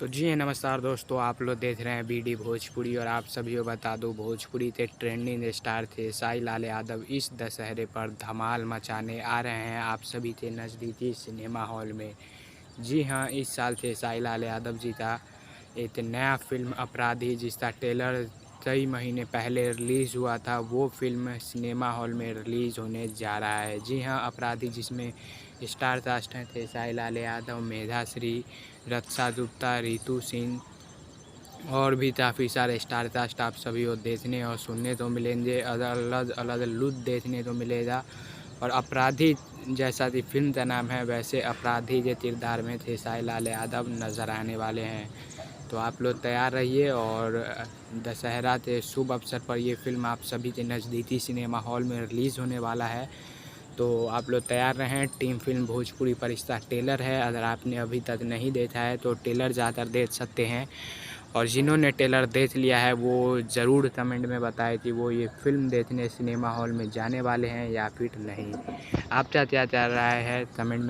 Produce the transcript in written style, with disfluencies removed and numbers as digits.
तो जी नमस्कार दोस्तों, आप लोग देख रहे हैं बीडी भोजपुरी। और आप सभी को बता दूं, भोजपुरी के ट्रेंडिंग स्टार थे साई लाल यादव इस दशहरे पर धमाल मचाने आ रहे हैं आप सभी के नज़दीकी सिनेमा हॉल में। जी हाँ, इस साल से साई लाल यादव जी का एक नया फिल्म अपराधी, जिसका ट्रेलर कई महीने पहले रिलीज़ हुआ था, वो फिल्म सिनेमा हॉल में रिलीज़ होने जा रहा है। जी हाँ, अपराधी जिसमें स्टार कास्ट हैं थे साई लाल यादव, मेधाश्री, रक्षा गुप्ता, रितु सिंह और भी काफ़ी सारे स्टार कास्ट आप सभी को देखने और सुनने को मिलेंगे। अलग अलग लुक देखने को मिलेगा। और अपराधी जैसा कि फिल्म का नाम है, वैसे अपराधी के किरदार में थे साई लाल यादव नज़र आने वाले हैं। तो आप लोग तैयार रहिए। और दशहरा के शुभ अवसर पर ये फिल्म आप सभी के नज़दीकी सिनेमा हॉल में रिलीज़ होने वाला है। तो आप लोग तैयार रहें। टीम फिल्म भोजपुरी पर इसका ट्रेलर है, अगर आपने अभी तक नहीं देखा है तो ट्रेलर जाकर देख सकते हैं। और जिन्होंने ट्रेलर देख लिया है वो ज़रूर कमेंट में बताएं कि वो ये फिल्म देखने सिनेमा हॉल में जाने वाले हैं या फिर नहीं। आप क्या क्या चाह रहा है कमेंट में